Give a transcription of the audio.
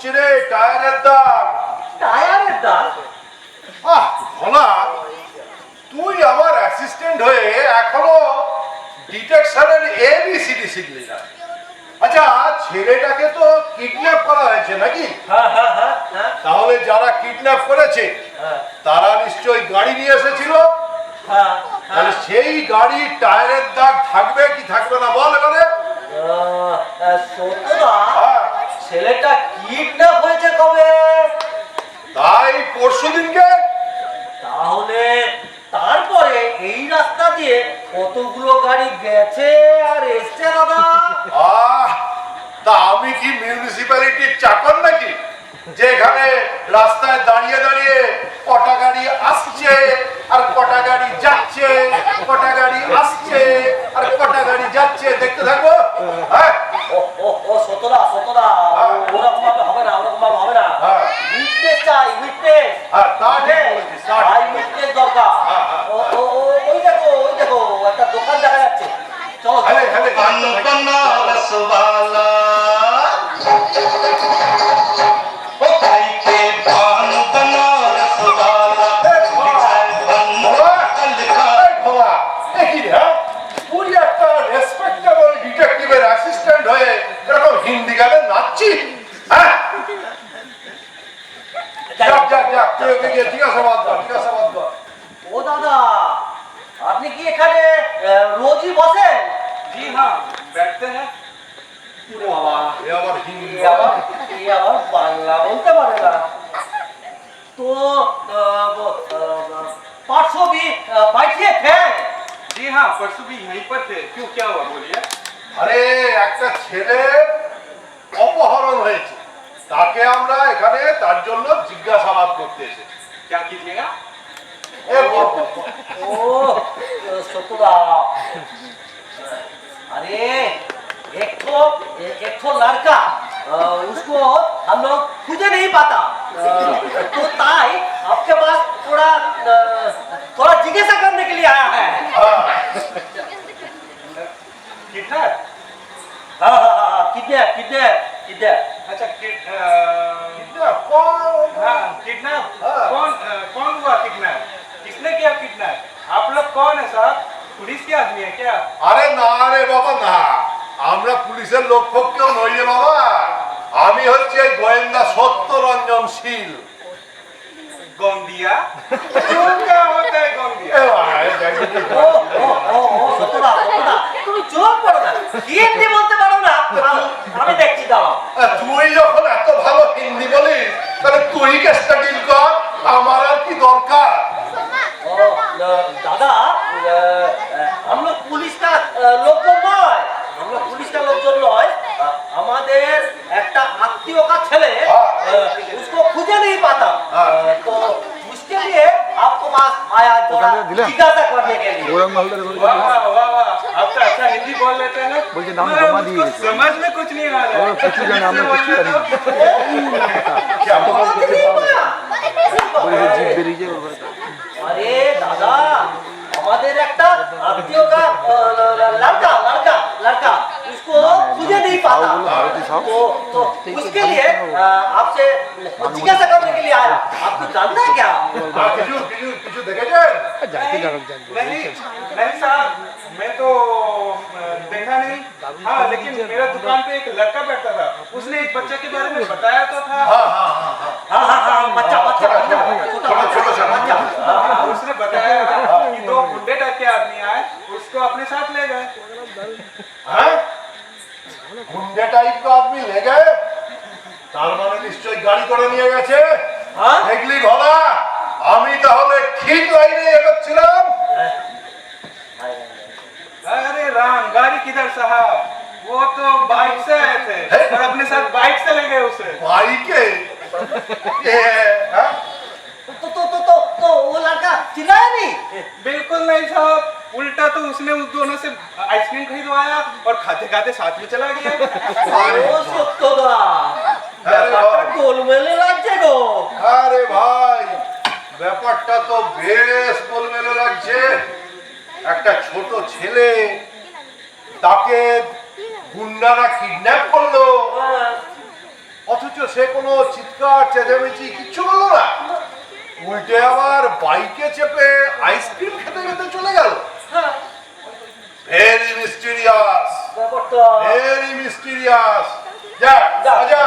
খুঁজছি রে, টায়ারের দাগ। টায়ারের দাগ? ভোলা, তুই আমার অ্যাসিস্ট্যান্ট হয়ে এখনো ডিটেকশনের এবিসিডি শিখলি না। আচ্ছা, ছেলেটাকে তো কিডন্যাপ করা হয়েছে নাকি? তাহলে যারা কিডন্যাপ করেছে তারা নিশ্চয়ই গাড়ি নিয়ে এসেছিল। তাহলে সেই গাড়ির টায়ারের দাগ থাকবে কি থাকবে না বল এবারে। ছেলেটা কিডন্যাপ হয়েছে কবে? তাই পরশুদিনকে। তাহলে তারপরে এই রাস্তা দিয়ে কতগুলো গাড়ি গেছে আর এসছে দাদা? তা আমি কি মিউনিসিপ্যালিটির চাকর নাকি যে এখানে রাস্তায় দাঁড়িয়ে দাঁড়িয়ে কটা গাড়ি আসছে আর কটা গাড়ি যাচ্ছে, কটা গাড়ি আসছে আর কটা গাড়ি যাচ্ছে দেখতে থাকবো? হ্যাঁ, ও সতরা ওরকম ভাবে হবে না, ওরকম ভাবে হবে না। উইটনেস চাই, উইটনেস। তা ঠিক বলেছিস, উইটনেস দরকার। ওই দেখো একটা দোকান দেখা যাচ্ছে। চলো রসবালা হিন্দি গানে নাচছি। হ্যাঁ, ও দাদা, আপনি কি এখানে রোজই বসেন? জি হ্যাঁ, बैठते हैं। আবার বাংলা বলতে পারে না তো। परसों भी बैठे थे? जी हाँ, परसों भी यहीं पर थे। क्यों, क्या हुआ बोलिए। আরে, একটা ছেলে অপহরণ হয়েছে, তাকে আমরা এখানে তার জন্য জিজ্ঞাসাবাদ করতে এসেছি। क्या कीजिएगा? ओ सतुरा, अरे एक ठो लड़का, उसको हम लोग खुदे नहीं पाता, तो ताई आपके पास थोड़ा जिज्ञासा करने के लिए आया है। किडनैप? हाँ, किडनैप। अच्छा, কখন? हाँ, किडनैप। हाँ। कौन हुआ किडनैप? किसने किया किडनैप? आप लोग कौन है साहब? पुलिस के आदमी है क्या? আরে না রে বাবা, না, আমরা পুলিশের লোক ফোক কেউ নই রে বাবা। আমি হচ্ছে এই গোয়েন্দা সত্যরঞ্জন শীল। गोंदिया? क्यों, क्या होता है गोंदिया? সতরা, তুমি চুপ করো না, হিন্দি বলতে পারো না? আমি দেখছি, দাঁড়াও। তুই যখন এত ভালো হিন্দি বলিস তাহলে তুই কেসটা ডিল কর, আমার আর কি দরকার। দাদা, हम लोग पुलिस का लोकজন নয়, আমাদের একটা আত্মীয় का ছেলে, उसको खुदे नहीं पाता, तो उसके लिए आपको पास आया थोड़ा जिज्ञासा करने के लिए। वाह वाह वाह, आप तो अच्छा हिंदी बोल लेते हैं ना। मुझको समझ में कुछ नहीं आ रहा है। अरे दादा, আমাদের একটা আত্মীয় का लड़का उसको मुझे नहीं पाता, तो उसके लिए आपसे जिज्ञासा करने के लिए आया। आपको जानना है क्या? কিছু দেখেছেন? नहीं साहब, मैं तो देखा नहीं। हाँ, लेकिन मेरा दुकान पे एक लड़का बैठता था, उसने एक बच्चे के बारे में बताया तो था। हाँ, बच्चा उसने बताया कि दो गुंडे टाइप के आदमी आए, उसको अपने साथ ले गए। গুন্ডে টাইপ का आदमी ले गए? তার মানে নিশ্চয়ই গাড়ি করে নিয়ে গেছে। দেখলি ভোলা, আমি তাহলে ঠিক লাইনে এগোচ্ছিলাম। अरे राम, गाड़ी किधर साहब? वो तो बाइक से आए थे और अपने साथ बाइक से ले गए उसे। বাইকে? तो वो लड़का चिल्लाया नहीं? बिल्कुल नहीं साहब, उल्टा तो उसने उस दोनों से आइसक्रीम खरीदवाया और खाते खाते साथ में चला गया। ও সত্যদা, ব্যাপারটা গোলমেলে লাগছে গো। আরে ভাই, ব্যাপারটা তো বেশ গোলমেলে লাগছে। একটা ছোট ছেলে, তাকে গুন্ডারা কিডন্যাপ করলো, অথচ সে কোনো চিৎকার চেঁচামেচি কিচ্ছু বললো না, উল্টে আবার বাইকে চেপে আইসক্রিম খেতে খেতে চলে গেল। হ্যাঁ, ভেরি মিস্টিরিয়াস, ব্যাপারটা ভেরি মিস্টিরিয়াস। যা যা। যা